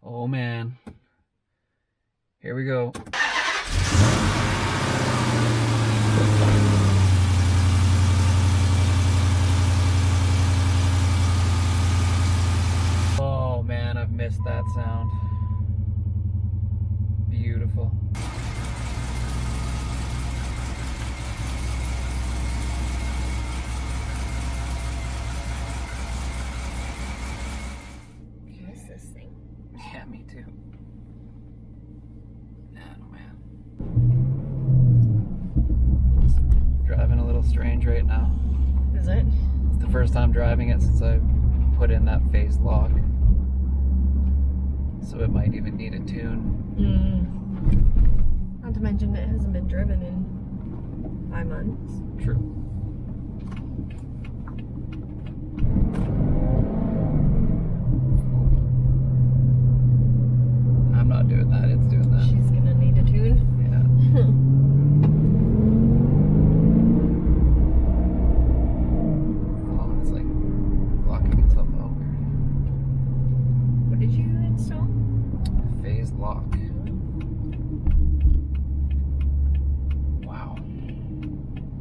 Oh man, here we go. Oh man, I've missed that sound. Beautiful. I miss this thing. Yeah, me too. Oh man. Driving a little strange right now. Is it? It's the first time driving it since I put in that phase lock. So it might even need a tune. Not to mention it hasn't been driven in 5 months. True. I'm not doing that, it's doing that. She's gonna need a tune. Yeah. Oh, it's like locking itself over. What did you install? Phase lock. Wow.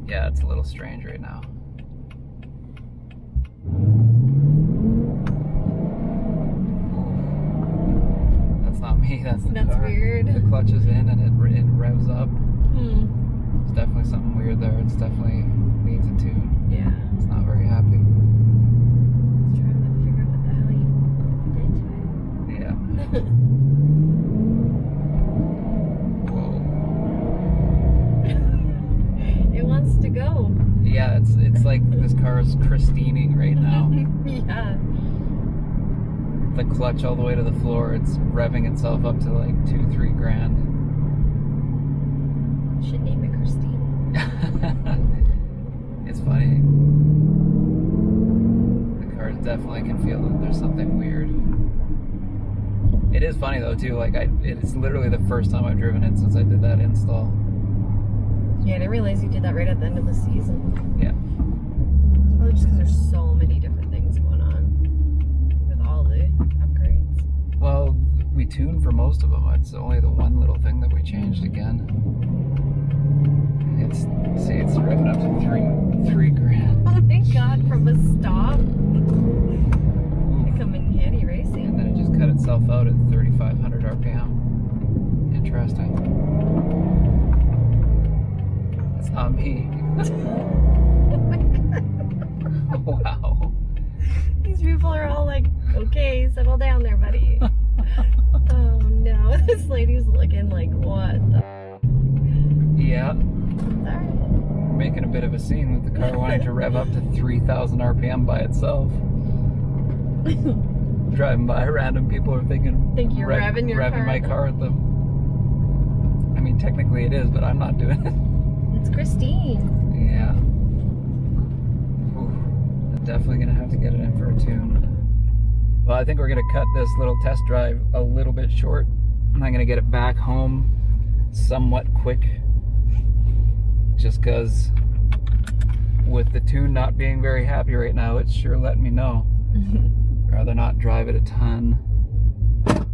Yeah, it's a little strange right now. That's not me, that's the car. Weird. The clutch is in and it revs up. Hmm. It's definitely something weird there. It's definitely needs a tune. Yeah. It's not very happy. Let's try to figure out what the hell you did Yeah. to it. Whoa. It wants to go. Yeah, it's like this car is Christining right now. Yeah. The clutch all the way to the floor. It's revving itself up to like 2-3 grand. Should name it Christine. It's funny. The car definitely can feel that there's something weird. It is funny though too. Like it's literally the first time I've driven it since I did that install. Yeah, I didn't realize you did that right at the end of the season. Yeah. It's probably just because there's so many different things going on with all the upgrades. Well, we tuned for most of them. It's only the one little thing that we changed again. It's revving up to three grand. Oh my god, from a stop? They come in handy racing. And then it just cut itself out at 3,500 RPM. Interesting. That's not me. Wow. These people are all like, okay, settle down there, buddy. Oh no, this lady's looking like, what the? Yeah. Sorry. Making a bit of a scene with the car wanting to rev up to 3,000 RPM by itself. Driving by, random people are thinking, Think you're revving your car my at car at them. I mean, technically it is, but I'm not doing it. It's Christine. Yeah. Ooh, I'm definitely gonna have to get it in for a tune. Well, I think we're gonna cut this little test drive a little bit short. I'm gonna get it back home somewhat quick. Just cause with the tune not being very happy right now, it's sure letting me know. Rather not drive it a ton.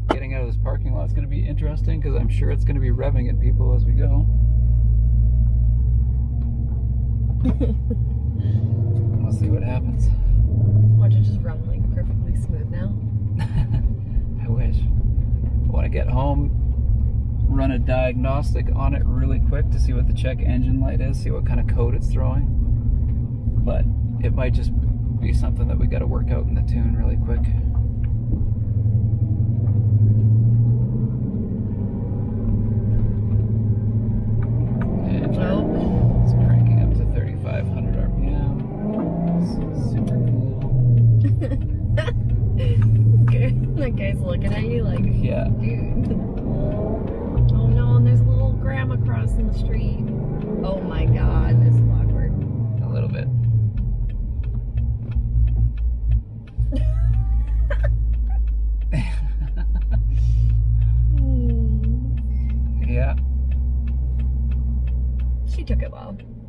Getting out of this parking lot is gonna be interesting because I'm sure it's gonna be revving at people as we go. We'll see what happens. Watch it just run like perfectly smooth now. I wish. I want to get home, run a diagnostic on it really quick to see what the check engine light is, see what kind of code it's throwing. But it might just be something that we got to work out in the tune really quick. And it's cranking up to 3,500 RPM. Super cool. That guy's looking at you like, Yeah. dude. Oh no, and there's a little grandma crossing the street. Oh my god, this is awkward. A little bit.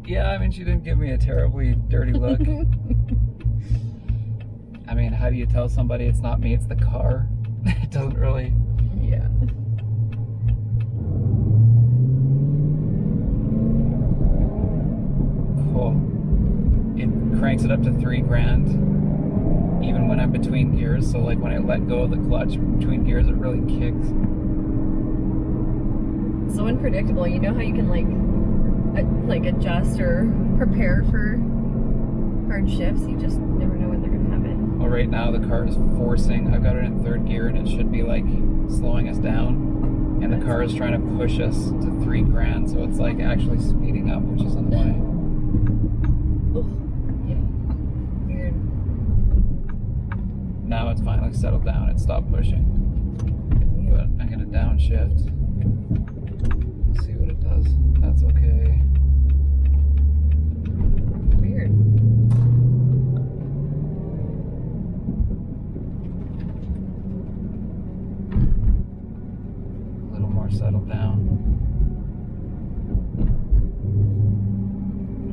Yeah, I mean, she didn't give me a terribly dirty look. I mean, how do you tell somebody it's not me, it's the car? It doesn't really... Yeah. Cool. It cranks it up to 3 grand, even when I'm between gears. So like when I let go of the clutch between gears, it really kicks. So unpredictable. You know how you can like adjust or prepare for hard shifts? You just never know when they're gonna happen. Well, right now the car is forcing. I've got it in 3rd gear and it should be like slowing us down. And the car is trying to push us to 3 grand. So it's like actually speeding up, which is annoying. Yeah. Weird. Now it's finally settled down. It stopped pushing. But I'm gonna downshift. See what it does. That's okay. Weird. A little more settled down.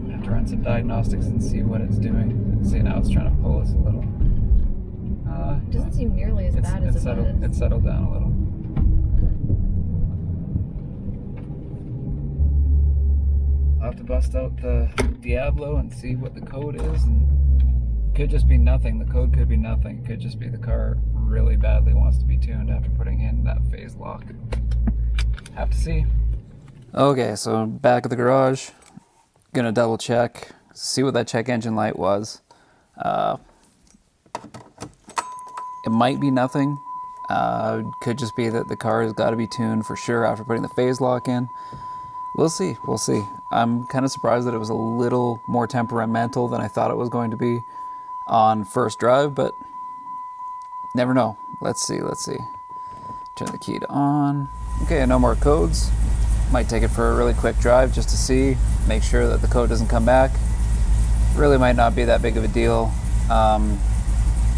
I have to run some diagnostics and see what it's doing. See, now it's trying to pull us a little. It doesn't seem nearly as bad as it was. It's settled down a little. I'll have to bust out the Diablo and see what the code is. And it could just be nothing. The code could be nothing. It could just be the car really badly wants to be tuned after putting in that phase lock. Have to see. Okay, so back at the garage. Gonna double check, see what that check engine light was. It might be nothing. Could just be that the car has got to be tuned for sure after putting the phase lock in. We'll see. I'm kind of surprised that it was a little more temperamental than I thought it was going to be on first drive, but never know. Let's see. Turn the key to on. Okay, no more codes. Might take it for a really quick drive just to see, make sure that the code doesn't come back. Really might not be that big of a deal.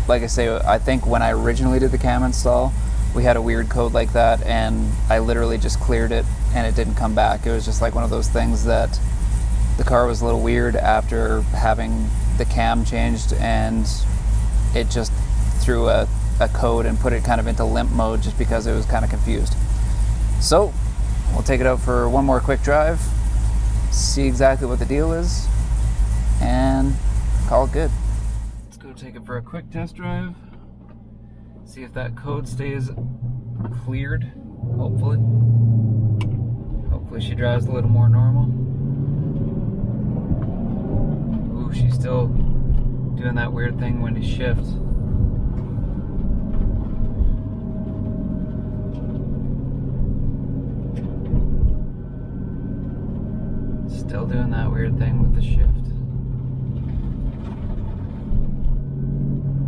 Like I say, I think when I originally did the cam install, we had a weird code like that, and I literally just cleared it and it didn't come back. It was just like one of those things that the car was a little weird after having the cam changed, and it just threw a code and put it kind of into limp mode just because it was kind of confused. So we'll take it out for one more quick drive, see exactly what the deal is, and call it good. Let's go take it for a quick test drive, see if that code stays cleared, hopefully. Hopefully she drives a little more normal. Ooh, she's still doing that weird thing when you shift. Still doing that weird thing with the shift.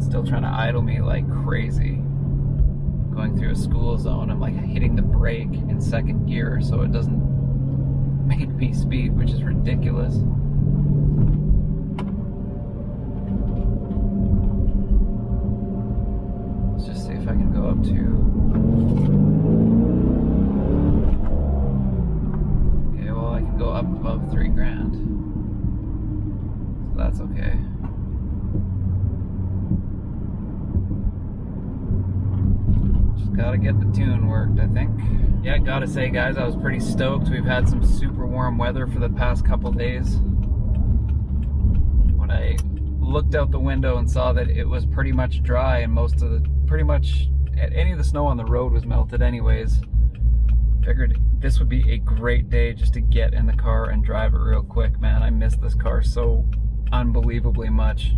Still trying to idle me like crazy. Going through a school zone, I'm like hitting the brake in 2nd gear so it doesn't make me speed, which is ridiculous. Let's just see if I can go up to... Okay, well I can go up above 3 grand. So that's okay. Gotta get the tune worked, I think. Yeah, gotta say guys, I was pretty stoked. We've had some super warm weather for the past couple days. When I looked out the window and saw that it was pretty much dry and any of the snow on the road was melted anyways, figured this would be a great day just to get in the car and drive it real quick. Man, I miss this car so unbelievably much.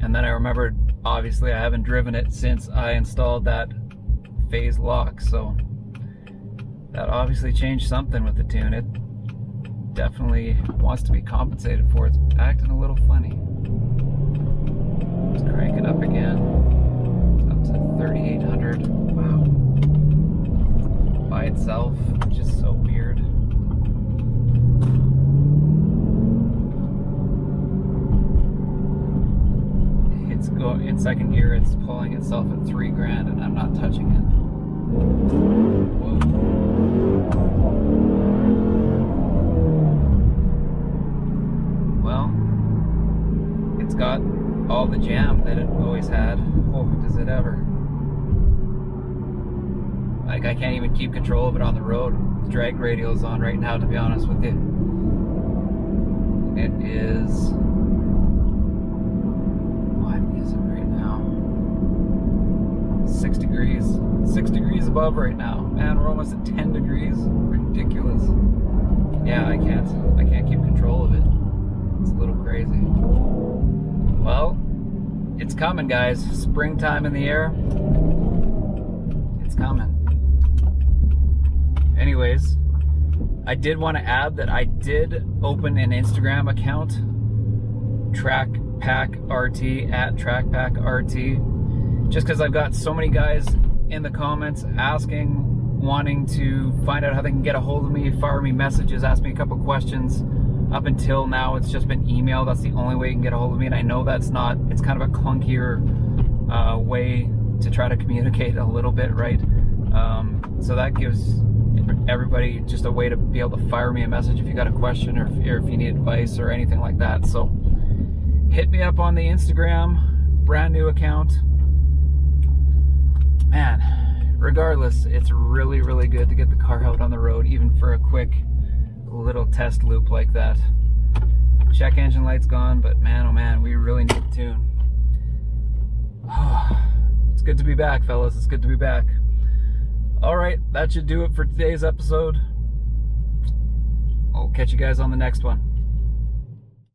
And then I remembered, obviously I haven't driven it since I installed that phase lock, so that obviously changed something with the tune. It definitely wants to be compensated for. It's acting a little funny. Let's crank it up again. It's up to 3,800. Wow. By itself, which is so weird. In 2nd gear, it's pulling itself at 3 grand and I'm not touching it. Whoa. it's got all the jam that it always had. Oh, does it ever. Like, I can't even keep control of it on the road. Drag radial's on right now, to be honest with you. It is... what is it right now? 6 degrees. 6 degrees above right now. Man, we're almost at 10 degrees. Ridiculous. Yeah, I can't keep control of it. It's a little crazy. Well, it's coming, guys. Springtime in the air. It's coming. Anyways, I did want to add that I did open an Instagram account, TrackPackRT, at TrackPackRT, just because I've got so many guys in the comments asking, wanting to find out how they can get a hold of me, fire me messages, ask me a couple questions. Up until now, it's just been email. That's the only way you can get a hold of me, and I know that's not, it's kind of a clunkier way to try to communicate a little bit, right? So that gives everybody just a way to be able to fire me a message if you got a question or if you need advice or anything like that. So hit me up on the Instagram, brand new account. Man, regardless, it's really, really good to get the car out on the road, even for a quick little test loop like that. Check engine light's gone, but man, oh man, we really need to tune. It's good to be back, fellas. It's good to be back. All right, that should do it for today's episode. I'll catch you guys on the next one.